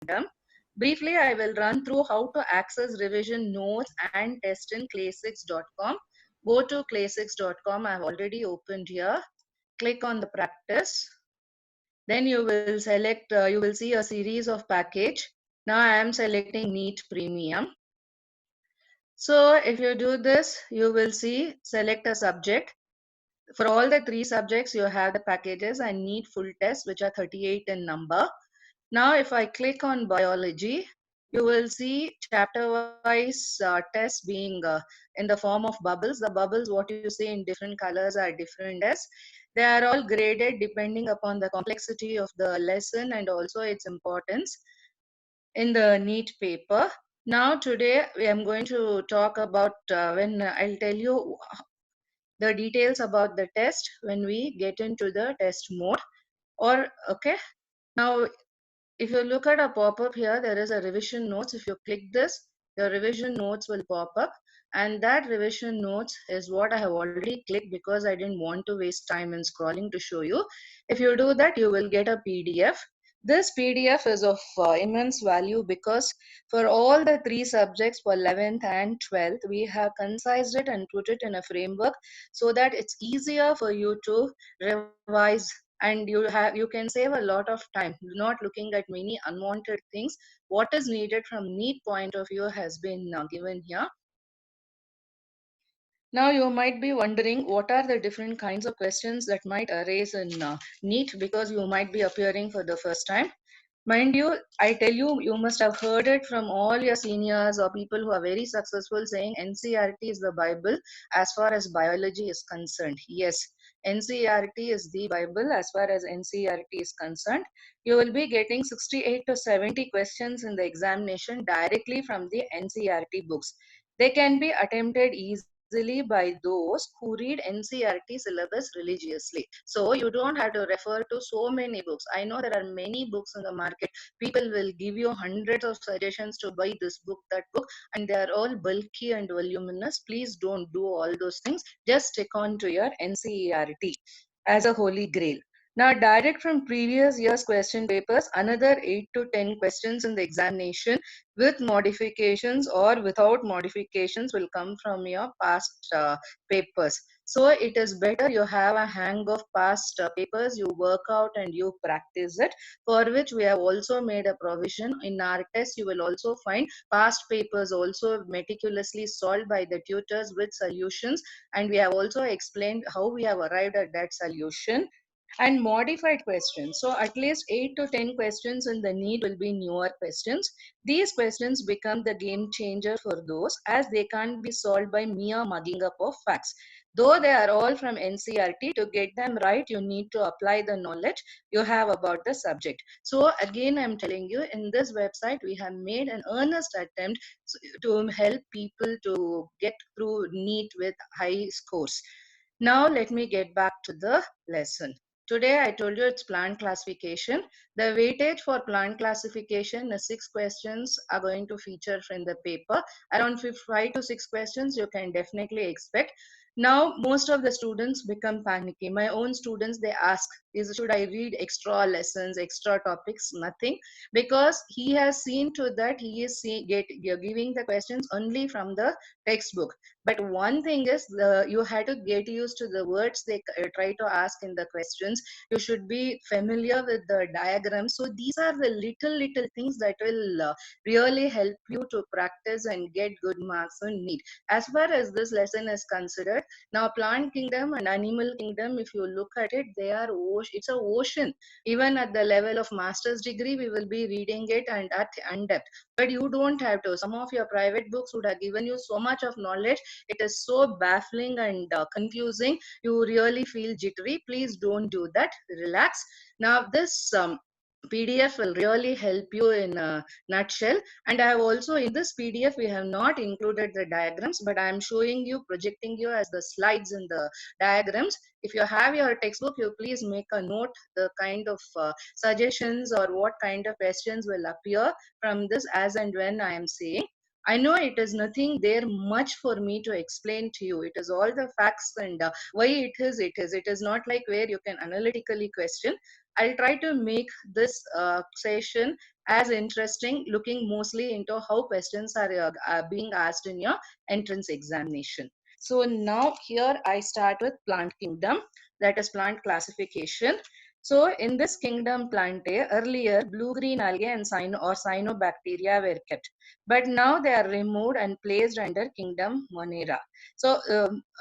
Kingdom. Briefly, I will run through how to access revision notes and test in classix.com. Go to classix.com. I have already opened here. Click on the practice. Then you will select, you will see a series of package. Now I am selecting NEET Premium. So if you do this, you will see select a subject. For all the 3 subjects, you have the packages and NEET full test, which are 38 in number. Now, if I click on biology, you will see chapter-wise tests being in the form of bubbles. The bubbles, what you see in different colors are different tests. They are all graded depending upon the complexity of the lesson and also its importance in the NEET paper. Now, today I am going to talk about when I'll tell you the details about the test when we get into the test mode. Or okay, now if you look at a pop-up here, there is a revision notes. If you click this, your revision notes will pop up, and that revision notes is what I have already clicked because I didn't want to waste time in scrolling to show you. If you do that, you will get a PDF. This PDF is of immense value because for all the 3 subjects for 11th and 12th, we have concised it and put it in a framework so that it's easier for you to revise, and you can save a lot of time not looking at many unwanted things. What is needed from NEET point of view has been given here. Now you might be wondering what are the different kinds of questions that might arise in NEET, because you might be appearing for the first time. Mind you, I tell you, you must have heard it from all your seniors or people who are very successful saying NCERT is the Bible as far as biology is concerned. Yes, NCERT is the Bible as far as NCERT is concerned. You will be getting 68 to 70 questions in the examination directly from the NCERT books. They can be attempted easily by those who read NCERT syllabus religiously. So you don't have to refer to so many books. I know there are many books in the market. People will give you hundreds of suggestions to buy this book, that book, and they are all bulky and voluminous. Please don't do all those things. Just stick on to your NCERT as a holy grail. Now, direct from previous year's question papers, another 8 to 10 questions in the examination with modifications or without modifications will come from your past papers. So it is better you have a hang of past papers, you work out and you practice it, for which we have also made a provision. In our test, you will also find past papers also meticulously solved by the tutors with solutions, and we have also explained how we have arrived at that solution. And modified questions. So at least 8 to 10 questions in the NEET will be newer questions. These questions become the game changer for those, as they can't be solved by mere mugging up of facts. Though they are all from NCERT, to get them right, you need to apply the knowledge you have about the subject. So again, I'm telling you, in this website, we have made an earnest attempt to help people to get through NEET with high scores. Now let me get back to the lesson. Today I told you it's plant classification. The weightage for plant classification is 6 questions are going to feature in the paper. Around 5 to 6 questions you can definitely expect. Now most of the students become panicky. My own students, they ask, is should I read extra lessons, extra topics? Nothing, because he has seen to that he is giving the questions only from the textbook. But one thing is, you had to get used to the words they try to ask in the questions. You should be familiar with the diagrams. So these are the little things that will really help you to practice and get good marks on NEET. As far as this lesson is considered, now plant kingdom and animal kingdom, if you look at it, they are it's a ocean. Even at the level of master's degree, we will be reading it and at depth. But you don't have to. Some of your private books would have given you so much of knowledge, it is so baffling and confusing, you really feel jittery. Please don't do that. Relax. Now this PDF will really help you in a nutshell. And I have also, in this PDF, we have not included the diagrams, but I am showing you, projecting you as the slides in the diagrams. If you have your textbook, you please make a note the kind of suggestions or what kind of questions will appear from this as and when I am saying. I know it is nothing there much for me to explain to you. It is all the facts and why it is, it is. It is not like where you can analytically question. I'll try to make this session as interesting, looking mostly into how questions are being asked in your entrance examination. So now here I start with plant kingdom, that is plant classification. So in this kingdom Plantae, earlier blue-green algae and cyanobacteria were kept, but now they are removed and placed under kingdom Monera. So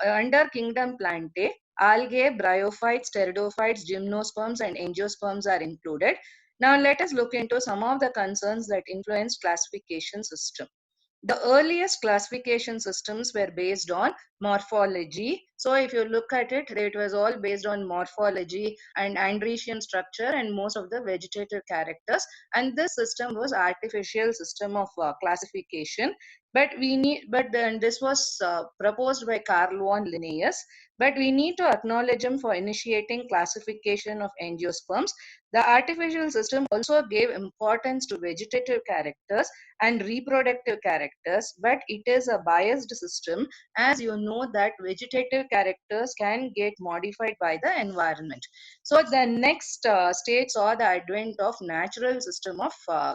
under kingdom Plantae, algae, bryophytes, pteridophytes, gymnosperms, and angiosperms are included. Now let us look into some of the concerns that influenced classification system. The earliest classification systems were based on morphology. So if you look at it, it was all based on morphology and Andresian structure and most of the vegetative characters. And this system was artificial system of classification. But then this was proposed by Carl von Linnaeus. But we need to acknowledge him for initiating classification of angiosperms. The artificial system also gave importance to vegetative characters and reproductive characters, but it is a biased system, as you know that vegetative characters can get modified by the environment. So the next stage saw the advent of natural system of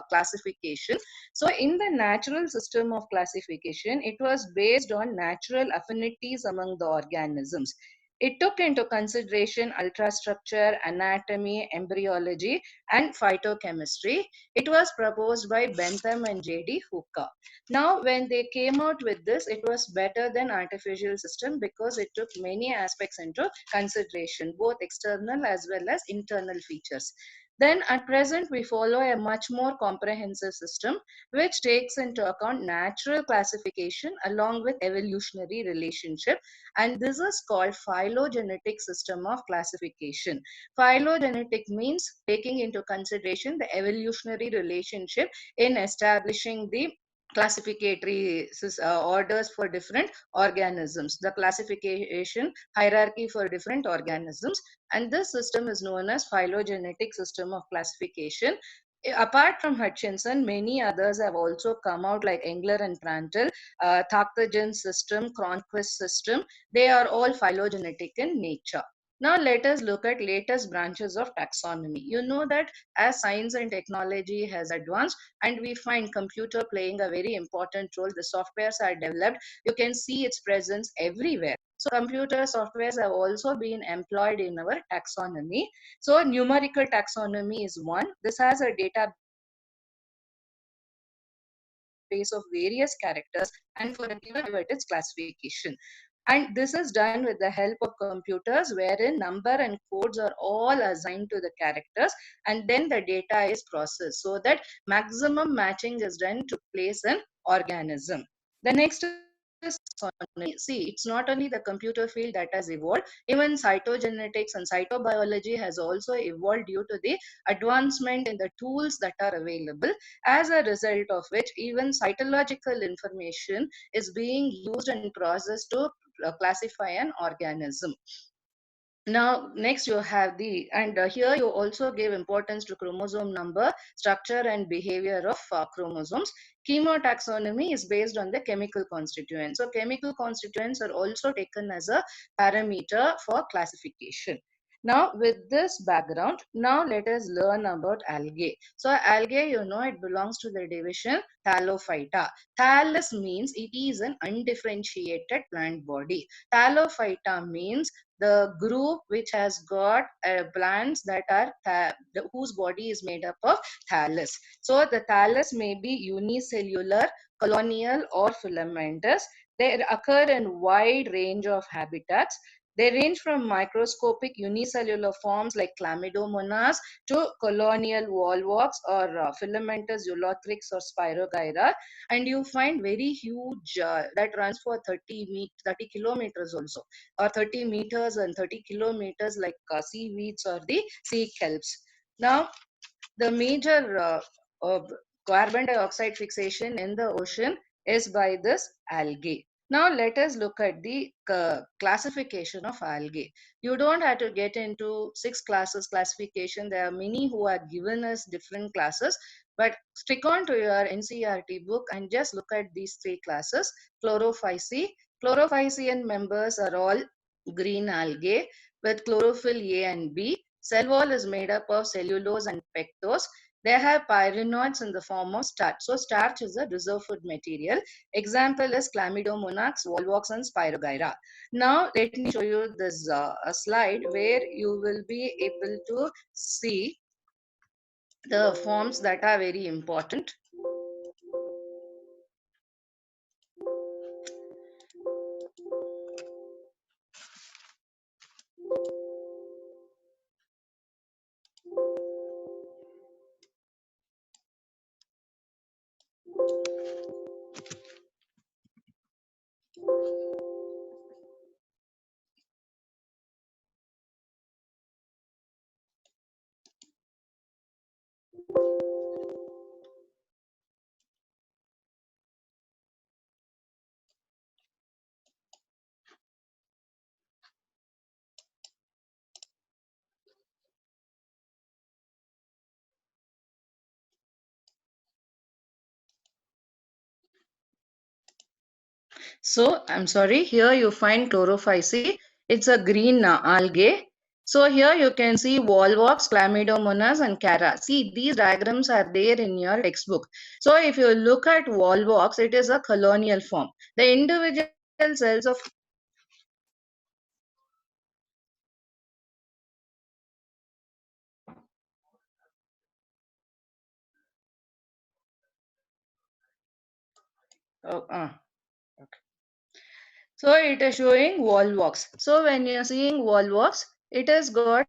classification. So in the natural system of classification, it was based on natural affinities among the organisms. It took into consideration ultrastructure, anatomy, embryology, and phytochemistry. It was proposed by Bentham and J.D. Hooker. Now, when they came out with this, it was better than artificial system because it took many aspects into consideration, both external as well as internal features. Then at present, we follow a much more comprehensive system which takes into account natural classification along with evolutionary relationship, and this is called phylogenetic system of classification. Phylogenetic means taking into consideration the evolutionary relationship in establishing the classificatory orders for different organisms, the classification hierarchy for different organisms, and this system is known as phylogenetic system of classification. Apart from Hutchinson, many others have also come out like Engler and Prandtl, Thaktajan system, Cronquist system. They are all phylogenetic in nature. Now let us look at latest branches of taxonomy. You know that as science and technology has advanced and we find computer playing a very important role, the softwares are developed, you can see its presence everywhere. So computer softwares have also been employed in our taxonomy. So numerical taxonomy is one. This has a database of various characters and for a given its classification. And this is done with the help of computers wherein number and codes are all assigned to the characters and then the data is processed so that maximum matching is done to place an organism. The next is taxonomy. See, it's not only the computer field that has evolved, even cytogenetics and cytobiology has also evolved due to the advancement in the tools that are available, as a result of which even cytological information is being used and processed to classify an organism. Now next you have the, and here you also give importance to chromosome number, structure and behavior of chromosomes. Chemotaxonomy is based on the chemical constituents, so chemical constituents are also taken as a parameter for classification. Now with this background, now let us learn about algae. So algae, you know, it belongs to the division Thallophyta. Thallus means it is an undifferentiated plant body. Thallophyta means the group which has got plants that are whose body is made up of thallus. So the thallus may be unicellular, colonial, or filamentous. They occur in wide range of habitats. They range from microscopic unicellular forms like Chlamydomonas to colonial volvox or filamentous Eulothrix or Spirogyra, and you find very huge that runs for 30 kilometers also, or 30 meters and 30 kilometers, like seaweeds or the sea kelps. Now, the major of carbon dioxide fixation in the ocean is by this algae. Now let us look at the classification of algae. You don't have to get into 6 classes classification. There are many who are given us different classes, but stick on to your NCERT book and just look at these 3 classes. Chlorophyceae. Chlorophycean members are all green algae with chlorophyll A and B. Cell wall is made up of cellulose and pectose. They have pyrenoids in the form of starch. So starch is a reserve food material. Example is Chlamydomonas, Volvox, and Spirogyra. Now let me show you this a slide where you will be able to see the forms that are very important. So I'm sorry, here you find chlorophyce. It's a green algae. So here you can see Volvox, Chlamydomonas, and Cara. See, these diagrams are there in your textbook. So if you look at Volvox, it is a colonial form. The individual cells of oh, so it is showing Volvox. So when you are seeing Volvox, it has got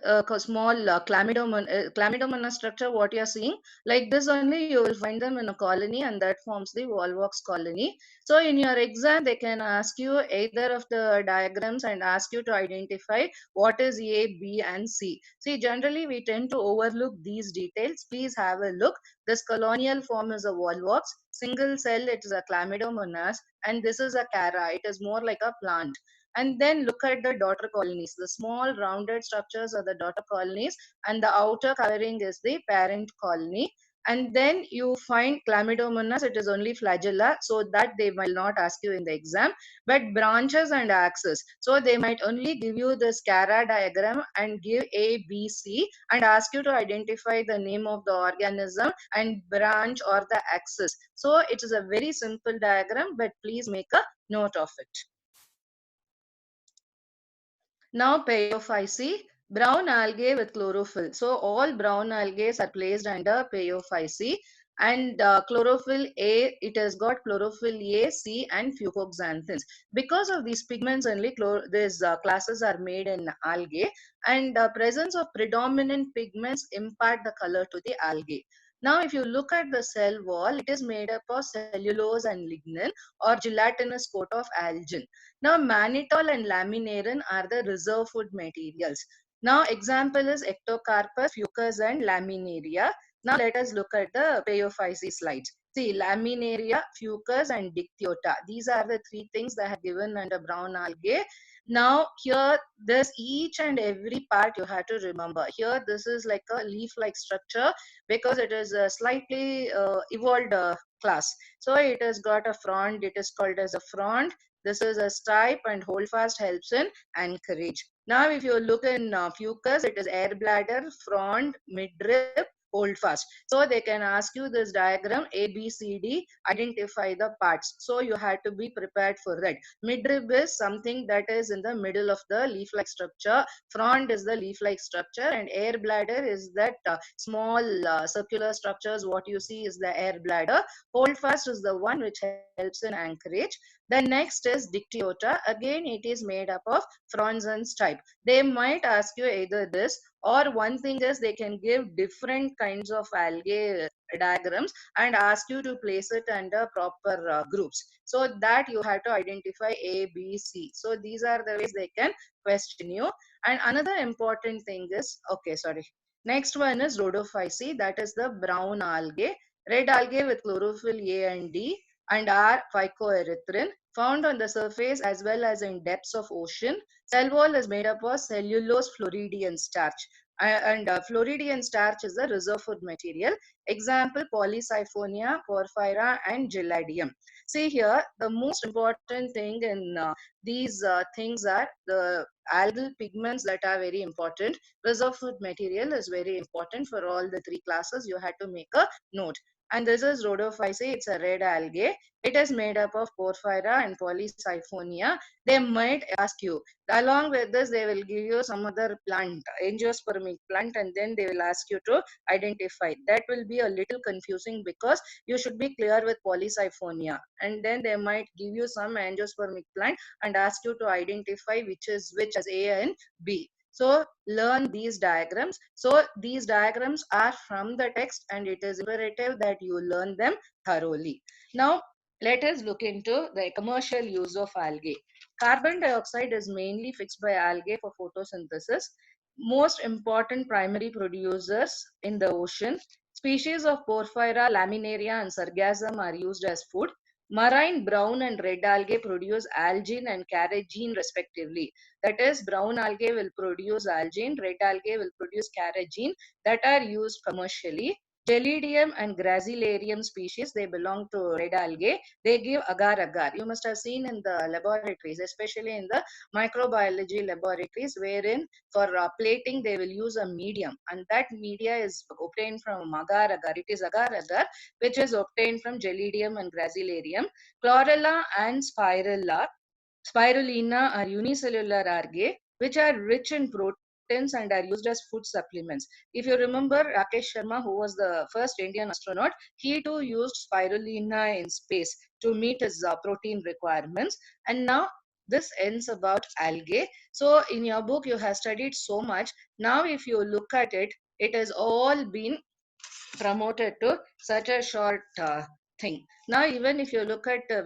a small chlamydomonas structure. What you are seeing, like this only, you will find them in a colony, and that forms the Volvox colony. So in your exam, they can ask you either of the diagrams and ask you to identify what is A, B, and C. See, generally we tend to overlook these details. Please have a look. This colonial form is a Volvox. Single cell, it is a chlamydomonas, and this is a Cara. It is more like a plant. And then look at the daughter colonies. The small rounded structures are the daughter colonies, and the outer covering is the parent colony. And then you find Chlamydomonas, it is only flagella, so that they will not ask you in the exam. But branches and axis, so they might only give you this Cara diagram and give A, B, C, and ask you to identify the name of the organism and branch or the axis. So it is a very simple diagram, but please make a note of it. Now Phaeophyce, brown algae with chlorophyll. So all brown algae are placed under Phaeophyce, and chlorophyll A, it has got chlorophyll A, C, and fucoxanthins. Because of these pigments only, these classes are made in algae, and presence of predominant pigments impart the color to the algae. Now, if you look at the cell wall, it is made up of cellulose and lignin or gelatinous coat of algin. Now, mannitol and laminarin are the reserve food materials. Now, example is Ectocarpus, Fucus, and Laminaria. Now, let us look at the Phaeophyce slides. See, Laminaria, Fucus, and Dictyota. These are the three things that are given under brown algae. Now, here, this each and every part you have to remember. Here, this is like a leaf-like structure because it is a slightly evolved class. So, it has got a frond. It is called as a frond. This is a stipe, and holdfast helps in anchorage. Now, if you look in fucus, it is air bladder, frond, midrib, holdfast. So they can ask you this diagram A, B, C, D, identify the parts. So you have to be prepared for that. Midrib is something that is in the middle of the leaf-like structure. Frond is the leaf-like structure, and air bladder is that small circular structures. What you see is the air bladder. Holdfast is the one which helps in anchorage. The next is Dictyota. Again, it is made up of fronds and stipe. They might ask you either this, or one thing is they can give different kinds of algae diagrams and ask you to place it under proper groups. So that you have to identify A, B, C. So these are the ways they can question you. And another important thing is, okay, sorry. Next one is Rhodophyce, that is the brown algae. Red algae with chlorophyll A and D, and are phycoerythrin, found on the surface as well as in depths of ocean. Cell wall is made up of cellulose, fluoridium, starch. and Floridian starch is the reserve food material. Example, Polysiphonia, Porphyra, and Giladium. See here, the most important thing in these things are the algal pigments that are very important. Reserve food material is very important for all the three classes. You had to make a note. And this is Rhodophyceae. It's a red algae. It is made up of Porphyra and Polysiphonia. They might ask you, along with this, they will give you some other plant, angiospermic plant, and then they will ask you to identify. That will be a little confusing because you should be clear with Polysiphonia. And then they might give you some angiospermic plant and ask you to identify which is which as A and B. So learn these diagrams. So these diagrams are from the text and it is imperative that you learn them thoroughly. Now let us look into the commercial use of algae. Carbon dioxide is mainly fixed by algae for photosynthesis. Most important primary producers in the ocean. Species of Porphyra, Laminaria, and Sargassum are used as food. Marine brown and red algae produce algin and carrageen respectively. That is, brown algae will produce algin, red algae will produce carrageen that are used commercially. Gelidium and Gracilarium species, they belong to red algae. They give agar-agar. You must have seen in the laboratories, especially in the microbiology laboratories, wherein for plating they will use a medium, and that media is obtained from agar-agar. It is agar-agar which is obtained from Gelidium and Gracilarium. Chlorella and Spirulina are unicellular algae which are rich in proteins and are used as food supplements. If you remember Rakesh Sharma, who was the first Indian astronaut, he too used spirulina in space to meet his protein requirements. And now this ends about algae. So in your book, you have studied so much. Now, if you look at it, it has all been promoted to such a short thing. Now, even if you look at the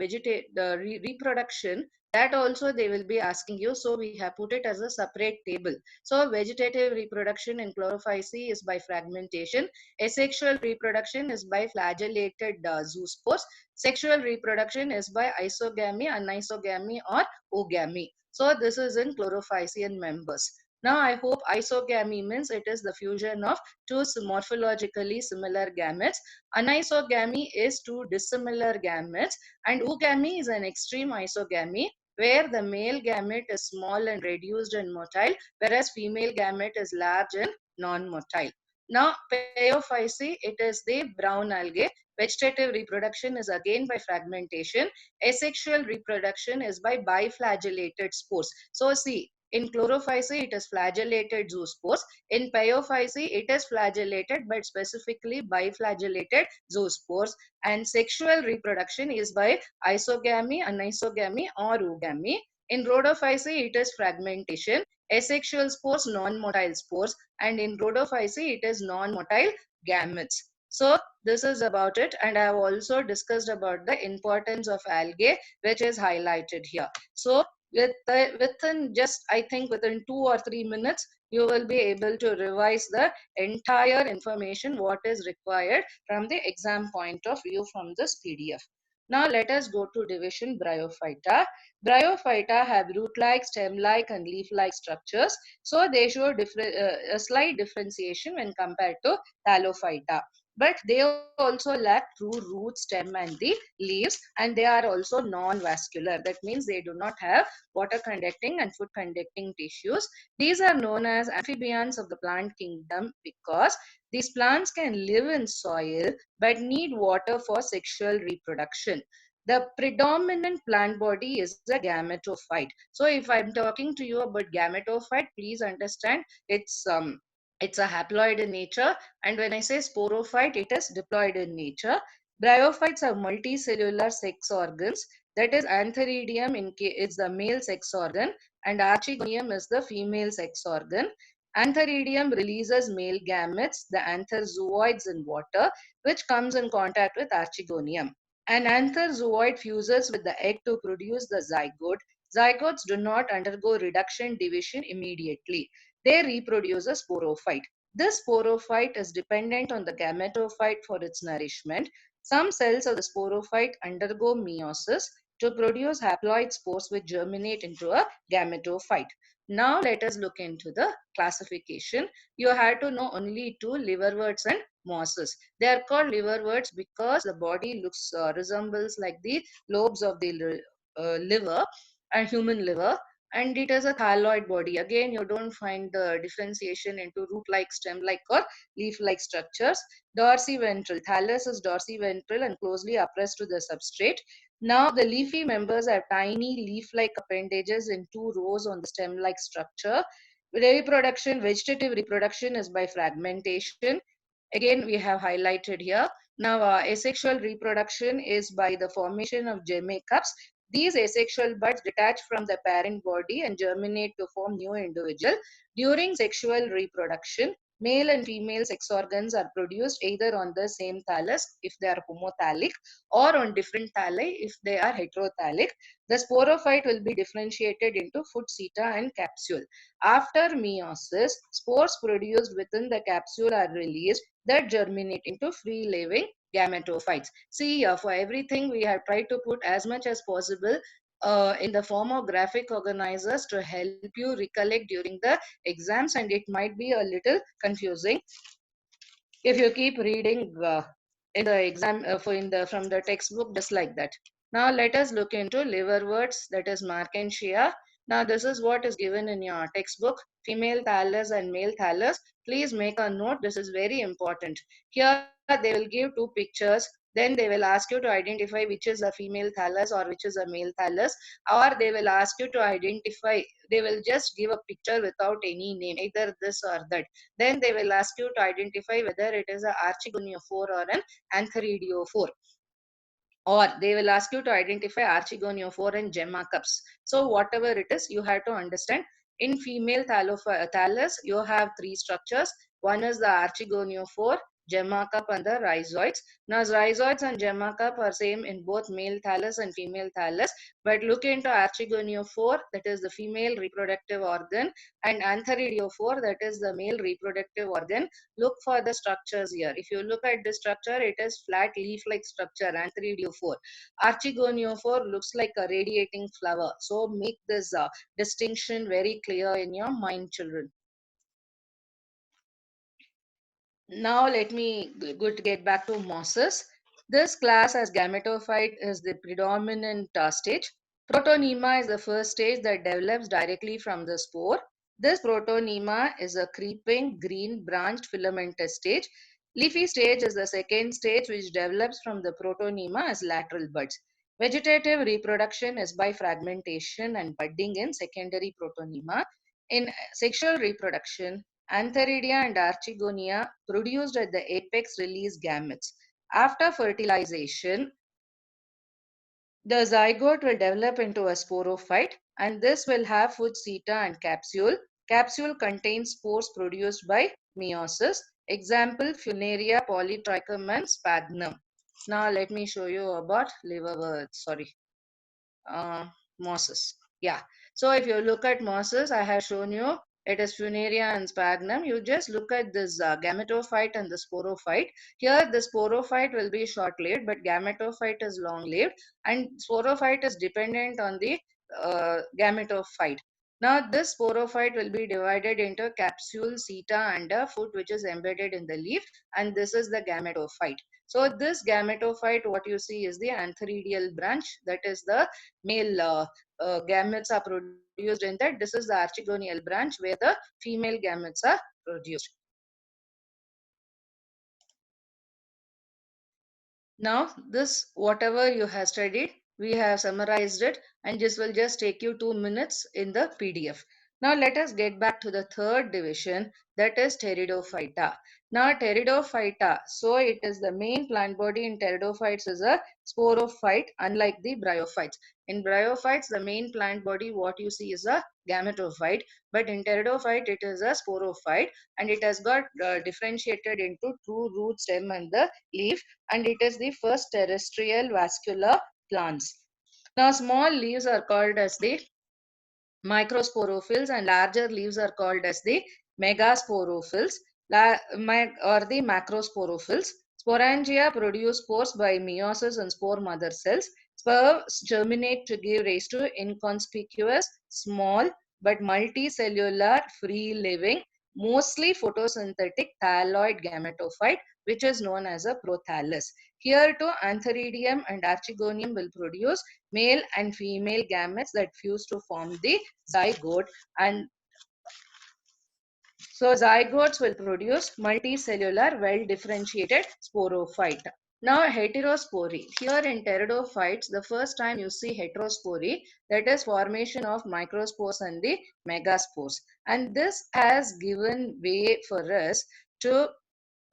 reproduction, that also they will be asking you. So we have put it as a separate table. So vegetative reproduction in Chlorophyceae is by fragmentation. Asexual reproduction is by flagellated zoospores. Sexual reproduction is by isogamy, anisogamy, or ogamy. So this is in Chlorophycean members. Now I hope isogamy means it is the fusion of two morphologically similar gametes. Anisogamy is two dissimilar gametes, and oogamy is an extreme isogamy where the male gamete is small and reduced and motile, whereas female gamete is large and non-motile. Now, Paeophyceae, it is the brown algae. Vegetative reproduction is again by fragmentation. Asexual reproduction is by biflagellated spores. So, see, in Chlorophyceae, it is flagellated zoospores. In Paeophyceae, it is flagellated but specifically biflagellated zoospores. And sexual reproduction is by isogamy, anisogamy, or oogamy. In Rhodophyceae, it is fragmentation. Asexual spores, non-motile spores. And in Rhodophyceae, it is non-motile gametes. So this is about it, and I have also discussed about the importance of algae, which is highlighted here. So within just, I think, within 2 or 3 minutes, you will be able to revise the entire information what is required from the exam point of view from this PDF. Now let us go to division Bryophyta. Bryophyta have root-like, stem-like, and leaf-like structures. So they show a slight differentiation when compared to Thallophyta. But they also lack true root, stem, and the leaves, and they are also non-vascular. That means they do not have water conducting and food conducting tissues. These are known as amphibians of the plant kingdom because these plants can live in soil but need water for sexual reproduction. The predominant plant body is a gametophyte. So if I'm talking to you about gametophyte, please understand it's a haploid in nature, and when I say sporophyte, it is diploid in nature. Bryophytes have multicellular sex organs. That is, Antheridium is the male sex organ, and Archegonium is the female sex organ. Antheridium releases male gametes, the anther-zooids, in water, which comes in contact with Archegonium. An anther-zooid fuses with the egg to produce the zygote. Zygotes do not undergo reduction division immediately. They reproduce a sporophyte. This sporophyte is dependent on the gametophyte for its nourishment. Some cells of the sporophyte undergo meiosis. to produce haploid spores which germinate into a gametophyte. Now let us look into the classification. You have to know only two: liverworts and mosses. They are called liverworts because the body looks resembles like the lobes of the liver, and human liver, and it is a thyroid body. Again, you don't find the differentiation into root-like, stem-like, or leaf-like structures. Dorsiventral. Thallus is dorsiventral and closely oppressed to the substrate. Now, the leafy members have tiny leaf-like appendages in two rows on the stem-like structure. Reproduction, vegetative reproduction is by fragmentation. Again, we have highlighted here. Now, asexual reproduction is by the formation of gemmacups. These asexual buds detach from the parent body and germinate to form new individual. During sexual reproduction, male and female sex organs are produced either on the same thallus if they are homothallic, or on different thalli if they are heterothallic. The sporophyte will be differentiated into foot, seta, and capsule. After meiosis, spores produced within the capsule are released that germinate into free-living gametophytes. See, for everything we have tried to put as much as possible in the form of graphic organizers to help you recollect during the exams, and it might be a little confusing if you keep reading in the exam for in the from the textbook just like that. Now let us look into liverworts, that is Markensia. Now this is what is given in your textbook: female thallus and male thallus. Please make a note, this is very important. Here they will give two pictures, then they will ask you to identify which is a female thallus or which is a male thallus, or they will ask you to identify, they will just give a picture without any name, either this or that. Then they will ask you to identify whether it is a archigoniophore or an antheridiophore, or they will ask you to identify archigoniophore and gemmacups. So whatever it is, you have to understand. In female thallus, you have three structures. One is the archigoniophore, gemmacup, and the rhizoids. Now, rhizoids and gemmacup are same in both male thallus and female thallus. But look into archigoniophore, that is the female reproductive organ, and antheridiophore, that is the male reproductive organ. Look for the structures here. If you look at the structure, it is flat leaf-like structure, antheridiophore. Archigoniophore looks like a radiating flower. So make this distinction very clear in your mind, children. Now let me good get back to mosses. This class as gametophyte is the predominant stage. Protonema is the first stage that develops directly from the spore. This protonema is a creeping green branched filamentous stage. Leafy stage is the second stage which develops from the protonema as lateral buds. Vegetative reproduction is by fragmentation and budding in secondary protonema. In sexual reproduction, Antheridia and Archigonia produced at the apex release gametes. After fertilization, the zygote will develop into a sporophyte, and this will have foot, seta, and capsule. Capsule contains spores produced by meiosis. Example: Funaria, Polytrichum, and Sphagnum. Now let me show you about liverworts. Sorry, uh, mosses. Yeah. So if you look at mosses, I have shown you it is Funaria and Sphagnum. You just look at this gametophyte and the sporophyte. Here the sporophyte will be short-lived, but gametophyte is long-lived, and sporophyte is dependent on the gametophyte. Now this sporophyte will be divided into capsule, seta, and a foot which is embedded in the leaf, and this is the gametophyte. So this gametophyte, what you see is the antheridial branch, that is the male gametes are produced in that. This is the archegonial branch where the female gametes are produced. Now, this whatever you have studied, we have summarized it, and this will just take you 2 minutes in the PDF. Now, let us get back to the third division, that is Pteridophyta. Now, Pteridophyta, so it is the main plant body in pteridophytes is a sporophyte, unlike the bryophytes. In bryophytes, the main plant body, what you see is a gametophyte, but in pteridophyte, it is a sporophyte, and it has got differentiated into true root, stem, and the leaf, and it is the first terrestrial vascular plants. Now, small leaves are called as the microsporophylls, and larger leaves are called as the megasporophylls or the macrosporophylls. Sporangia produce spores by meiosis and spore mother cells. Spores germinate to give rise to inconspicuous, small, but multicellular, free-living, mostly photosynthetic thalloid gametophyte, which is known as a prothallus. Here too, Antheridium and Archegonium will produce male and female gametes that fuse to form the zygote, and so zygotes will produce multicellular, well-differentiated sporophyte. Now heterospory. Here in pteridophytes, the first time you see heterospory, that is formation of microspores and the megaspores. And this has given way for us to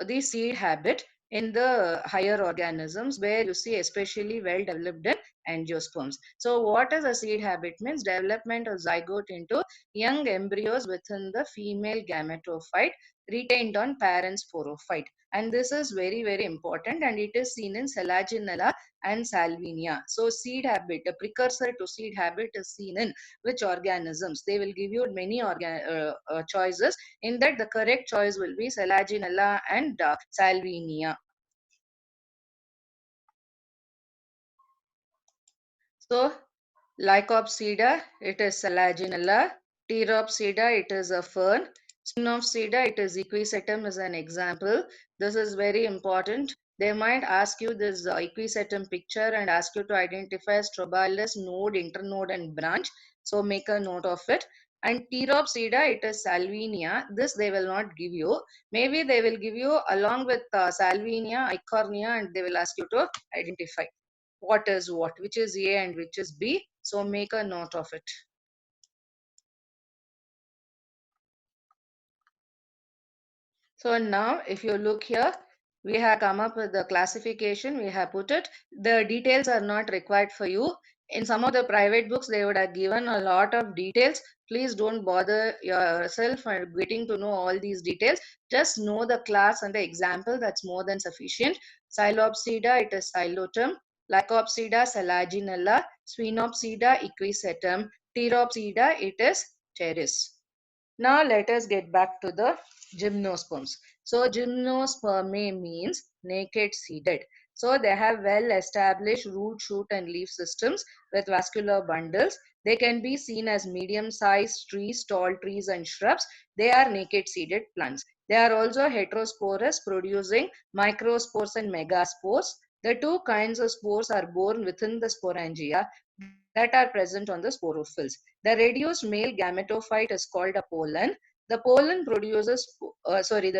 the seed habit in the higher organisms, where you see especially well developed in angiosperms. So what is a seed habit means? Development of zygote into young embryos within the female gametophyte retained on parent sporophyte. And this is very, very important, and it is seen in Selaginella and Salvinia. So seed habit, a precursor to seed habit, is seen in which organisms? They will give you many choices. In that, the correct choice will be Selaginella and Salvinia. So, Lycopsida, it is Selaginella. Pteropsida, it is a fern. Spinopsida, it is Equisetum is an example. This is very important. They might ask you this Equisetum picture and ask you to identify strobilus, node, internode, and branch. So make a note of it. And Pteropsida, it is Salvinia. This they will not give you. Maybe they will give you along with Salvinia, Eichhornia, and they will ask you to identify what is what, which is A and which is B. So make a note of it. So now if you look here, we have come up with the classification, we have put it. The details are not required for you. In some of the private books, they would have given a lot of details. Please don't bother yourself for getting to know all these details. Just know the class and the example, that's more than sufficient. Psilopsida, it is Psilotum. Lycopsida, Selaginella. Sphenopsida, Equisetum. Pteropsida, it is Pteris. Now let us get back to the gymnosperms. So gymnospermae means naked seeded. So they have well established root, shoot and leaf systems with vascular bundles. They can be seen as medium sized trees, tall trees and shrubs. They are naked seeded plants. They are also heterosporous, producing microspores and megaspores. The two kinds of spores are born within the sporangia that are present on the sporophylls. The reduced male gametophyte is called a pollen. The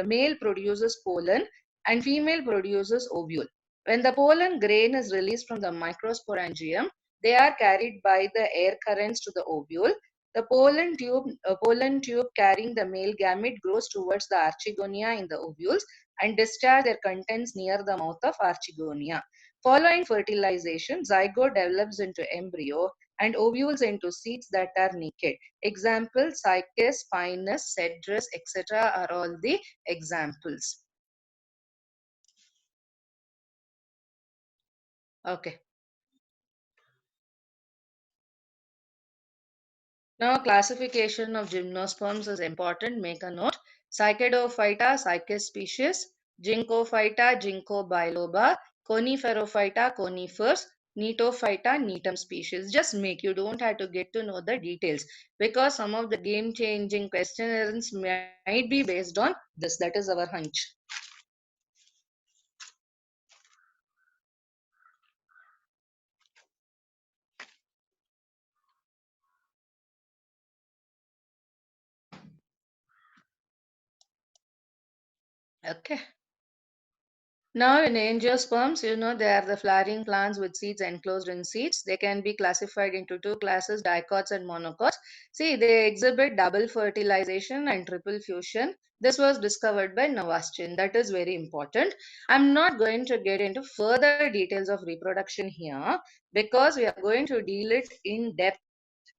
male produces pollen and female produces ovule. When the pollen grain is released from the microsporangium, they are carried by the air currents to the ovule. The pollen tube carrying the male gamete grows towards the archegonia in the ovules and discharge their contents near the mouth of archegonia. Following fertilization, zygote develops into embryo and ovules into seeds that are naked. Examples, cycas, pinus, cedrus, etc. are all the examples. Okay. Now, classification of gymnosperms is important. Make a note. Cycadophyta, Cycas species. Ginkgophyta, Ginkgo biloba. Coniferophyta, conifers. Neotophyta, Netum species. Just make, you don't have to get to know the details, because some of the game changing questions might be based on this. That is our hunch. Okay. Now, in angiosperms, they are the flowering plants with seeds enclosed in seeds. They can be classified into two classes, dicots and monocots. See, they exhibit double fertilization and triple fusion. This was discovered by Navaschin. That is very important. I'm not going to get into further details of reproduction here, because we are going to deal it in depth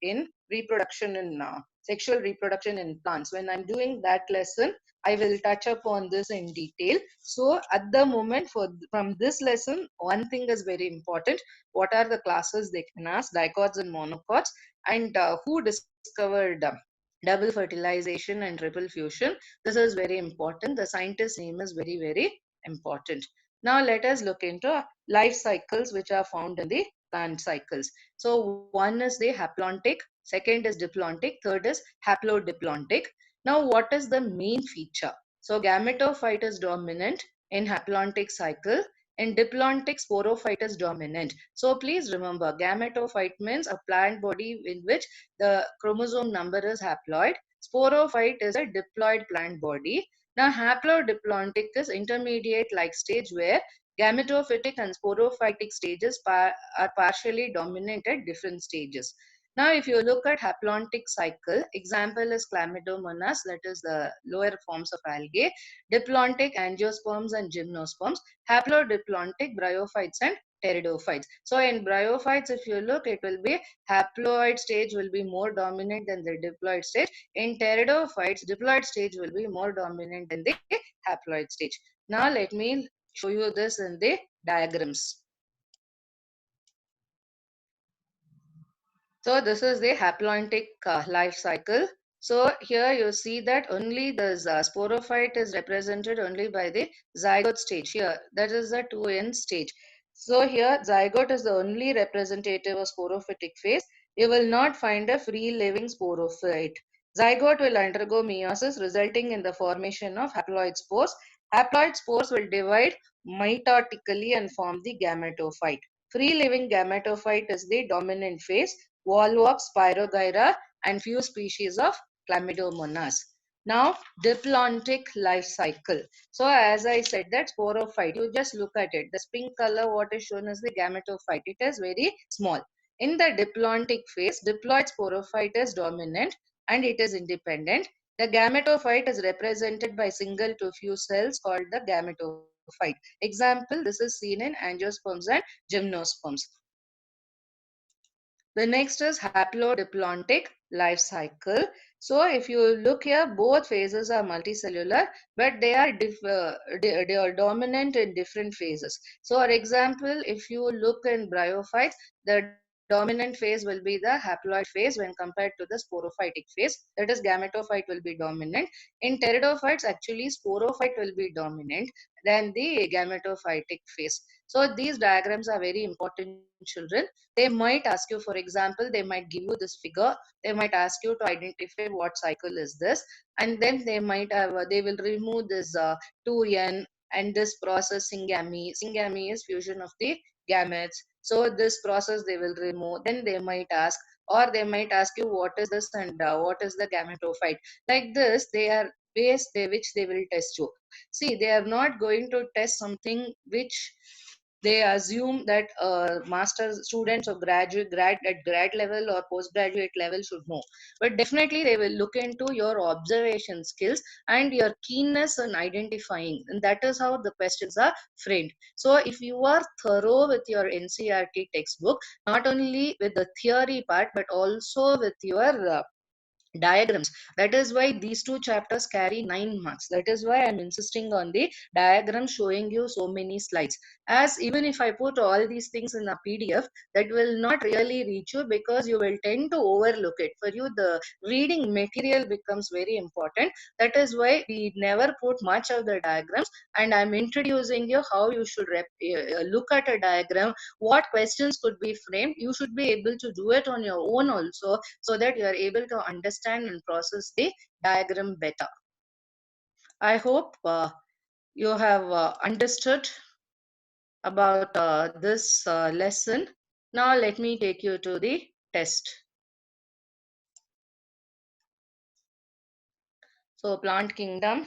in reproduction in sexual reproduction in plants. When I'm doing that lesson, I will touch upon this in detail. So at the moment, from this lesson, one thing is very important. What are the classes they can ask, dicots and monocots, and who discovered double fertilization and triple fusion? This is very important. The scientist name is very, very important. Now let us look into life cycles which are found in the plant cycles. So one is the haplontic, second is diplontic, third is haplodiplontic. Now what is the main feature? So gametophyte is dominant in haplontic cycle. In diplontic, sporophyte is dominant. So please remember, gametophyte means a plant body in which the chromosome number is haploid. Sporophyte is a diploid plant body. Now, haplodiplontic is intermediate-like stage where gametophytic and sporophytic stages are partially dominant at different stages. Now, if you look at haplontic cycle, example is Chlamydomonas, that is the lower forms of algae, diplontic angiosperms and gymnosperms, haplodiplontic bryophytes and pteridophytes. So in bryophytes, if you look, it will be haploid stage will be more dominant than the diploid stage. In pteridophytes, diploid stage will be more dominant than the haploid stage. Now let me show you this in the diagrams. So this is the haplontic life cycle. So here you see that only the sporophyte is represented only by the zygote stage. Here, that is the 2n stage. So here zygote is the only representative of sporophytic phase. You will not find a free living sporophyte. Zygote will undergo meiosis resulting in the formation of haploid spores. Haploid spores will divide mitotically and form the gametophyte. Free living gametophyte is the dominant phase. Volvox, Spirogyra, and few species of Chlamydomonas. Now, diplontic life cycle. So, as I said, that sporophyte, you just look at it. The pink color, what is shown is the gametophyte. It is very small. In the diplontic phase, diploid sporophyte is dominant and it is independent. The gametophyte is represented by single to few cells called the gametophyte. Example, this is seen in angiosperms and gymnosperms. The next is haplodiplontic life cycle. So if you look here, both phases are multicellular, but they are dominant in different phases. So for example, if you look in bryophytes, the dominant phase will be the haploid phase when compared to the sporophytic phase. That is, gametophyte will be dominant. In pteridophytes, actually sporophyte will be dominant than the gametophytic phase. So these diagrams are very important, children. They might ask you, for example, they might give you this figure. They might ask you to identify what cycle is this, and then they might have they will remove this 2n and this process syngamy. Syngamy is fusion of the gametes. So this process they will remove. Then they might ask, or they might ask you what is this and what is the gametophyte. Like this, they are ways which they will test you. See, they are not going to test something which they assume that master students or grad level or postgraduate level should know, but definitely they will look into your observation skills and your keenness in identifying, and that is how the questions are framed. So if you are thorough with your NCERT textbook, not only with the theory part but also with your diagrams, that is why these two chapters carry 9 marks. That is why I'm insisting on the diagram, showing you so many slides, as even if I put all these things in a PDF, that will not really reach you because you will tend to overlook it. For you, the reading material becomes very important. That is why we never put much of the diagrams, and I'm introducing you how you should look at a diagram, what questions could be framed. You should be able to do it on your own also, so that you are able to understand and process the diagram better. I hope you have understood about this lesson. Now let me take you to the test. So plant kingdom.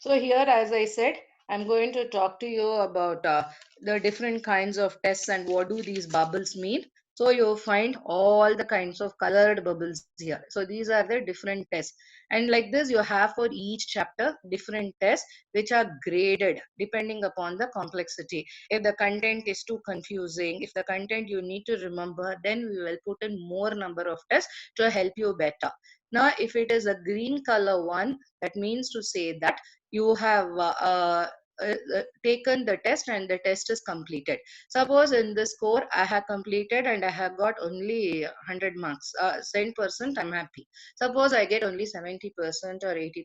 So here, as I said, I'm going to talk to you about the different kinds of tests and what do these bubbles mean. So you find all the kinds of colored bubbles here. So these are the different tests. And like this, you have for each chapter different tests which are graded depending upon the complexity. If the content is too confusing, if the content you need to remember, then we will put in more number of tests to help you better. Now, if it is a green color one, that means to say that you have taken the test and the test is completed. Suppose in this score I have completed and I have got only 100 marks, 10%, I'm happy. Suppose I get only 70% or 80%.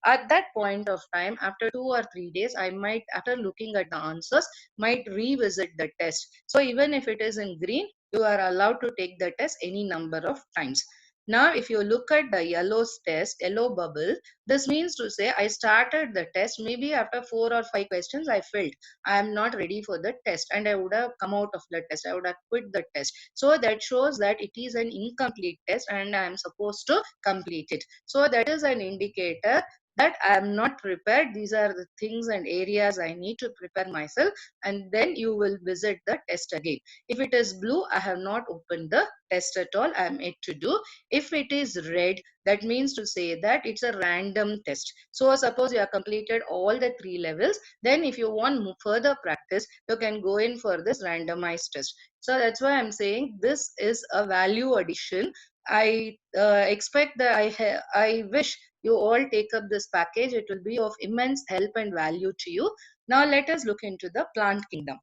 At that point of time, after 2 or 3 days, I might, after looking at the answers, might revisit the test. So even if it is in green, you are allowed to take the test any number of times. Now, if you look at the yellow test, yellow bubble, this means to say I started the test. Maybe after 4 or 5 questions, I felt I am not ready for the test and I would have come out of the test. I would have quit the test. So that shows that it is an incomplete test and I am supposed to complete it. So that is an indicator that I am not prepared. These are the things and areas I need to prepare myself, and then you will visit the test again. If it is blue, I have not opened the test at all. I am yet to do. If it is red, that means to say that it's a random test. So suppose you have completed all the 3 levels, then if you want further practice, you can go in for this randomized test. So that's why I'm saying this is a value addition. I expect that I wish you all take up this package. It will be of immense help and value to you. Now let us look into the plant kingdom.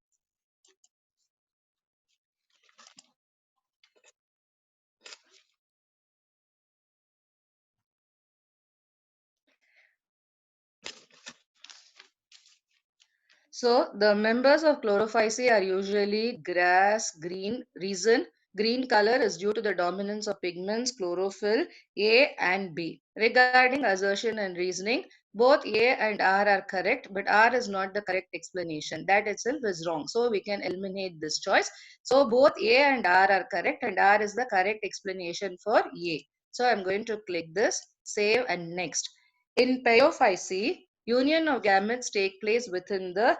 So the members of chlorophyce are usually grass, green. Reason green color is due to the dominance of pigments chlorophyll A and B. Regarding assertion and reasoning, both A and R are correct, but R is not the correct explanation. That itself is wrong. So we can eliminate this choice. So both A and R are correct, and R is the correct explanation for A. So I'm going to click this, save, and next. In Paeophyce, union of gametes take place within the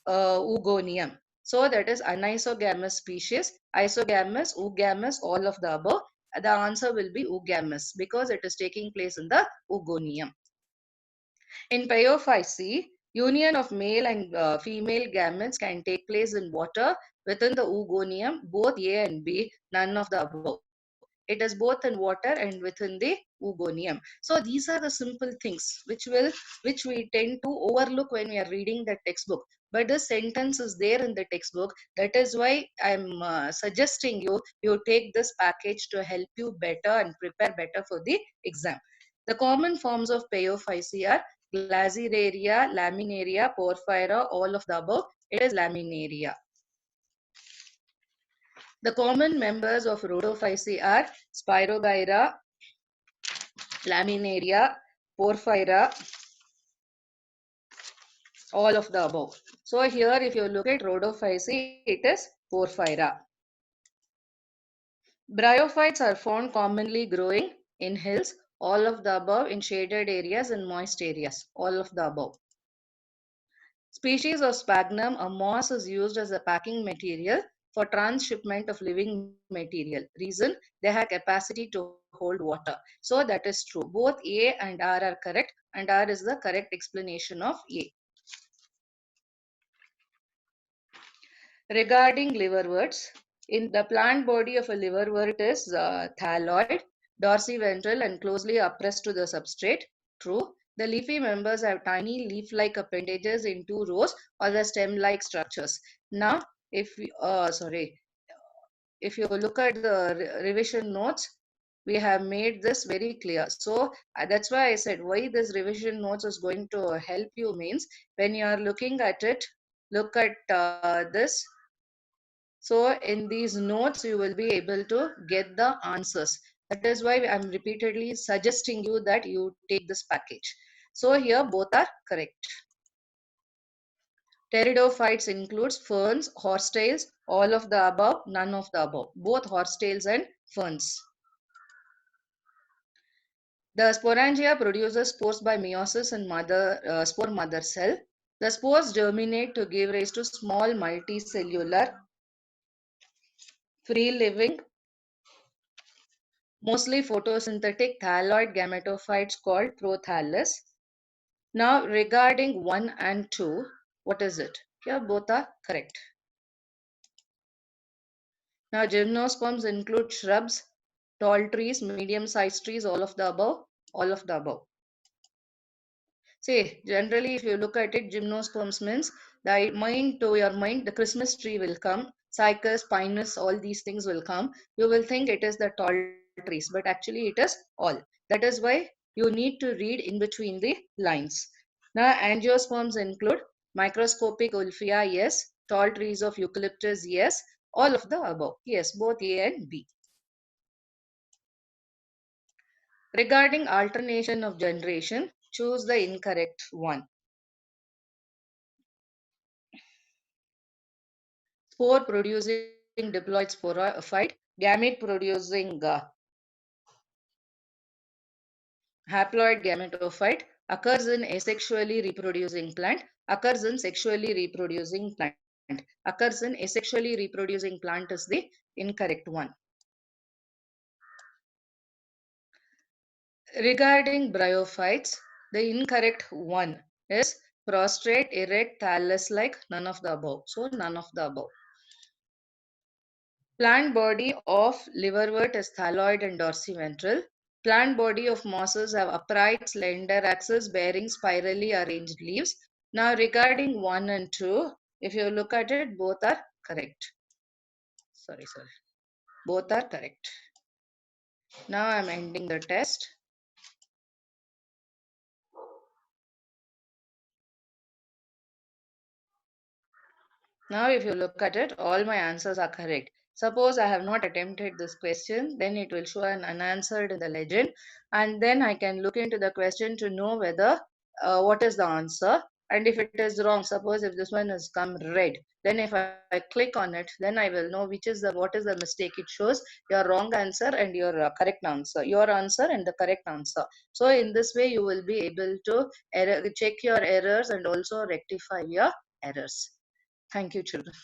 oogonium. So that is anisogamous species, isogamous, oogamous, all of the above. The answer will be oogamous because it is taking place in the oogonium. In Paeophyce, union of male and female gametes can take place in water within the oogonium, both A and B, none of the above. It is both in water and within the oogonium. So these are the simple things which we tend to overlook when we are reading the textbook. But this sentence is there in the textbook. That is why I'm suggesting you take this package to help you better and prepare better for the exam. The common forms of Paeophyce are Glaceraria, Laminaria, Porphyra, all of the above. It is Laminaria. The common members of Rhodophyce are Spirogyra, Laminaria, Porphyra, all of the above. So here if you look at Rhodophyce, it is Porphyra. Bryophytes are found commonly growing in hills, all of the above, in shaded areas and moist areas, all of the above. Species of sphagnum, a moss, is used as a packing material for transshipment of living material. Reason, they have capacity to hold water. So that is true. Both A and R are correct, and R is the correct explanation of A. Regarding liverworts, in the plant body of a liverwort is thalloid, dorsiventral, and closely oppressed to the substrate. True. The leafy members have tiny leaf-like appendages in 2 rows or the stem-like structures. Now, if you look at the revision notes, we have made this very clear. So that's why I said why this revision notes is going to help you means when you are looking at it, look at this. So in these notes, you will be able to get the answers. That is why I'm repeatedly suggesting you that you take this package. So here both are correct. Pteridophytes includes ferns, horsetails, all of the above, none of the above. Both horsetails and ferns. The sporangia produces spores by meiosis in spore mother cell. The spores germinate to give rise to small multicellular, free-living, mostly photosynthetic thalloid gametophytes called prothallus. Now, regarding 1 and 2, what is it? Here both are correct. Now, gymnosperms include shrubs, tall trees, medium-sized trees, all of the above, all of the above. See, generally, if you look at it, gymnosperms means the mind to your mind, the Christmas tree will come, cycas, pinus, all these things will come. You will think it is the tall trees, but actually it is all. That is why you need to read in between the lines. Now, angiosperms include microscopic Ulfia, yes, tall trees of eucalyptus, yes, all of the above, yes, both A and B. Regarding alternation of generation, choose the incorrect one. Spore producing diploid sporophyte, gamete producing haploid gametophyte, occurs in asexually reproducing plant, occurs in sexually reproducing plant, occurs in asexually reproducing plant is the incorrect one. Regarding bryophytes, the incorrect one is prostrate, erect, thallus-like, none of the above. So none of the above. Plant body of liverwort is thalloid and dorsiventral. Plant body of mosses have upright, slender axis bearing spirally arranged leaves. Now, regarding 1 and 2, if you look at it, both are correct. Sorry. Both are correct. Now, I'm ending the test. Now, if you look at it, all my answers are correct. Suppose I have not attempted this question, then it will show an unanswered in the legend, and then I can look into the question to know whether what is the answer. And if it is wrong, suppose if this one has come red, then if I click on it, then I will know which is the what is the mistake. It shows your wrong answer and your correct answer, your answer and the correct answer. So in this way, you will be able to check your errors and also rectify your errors. Thank you, children.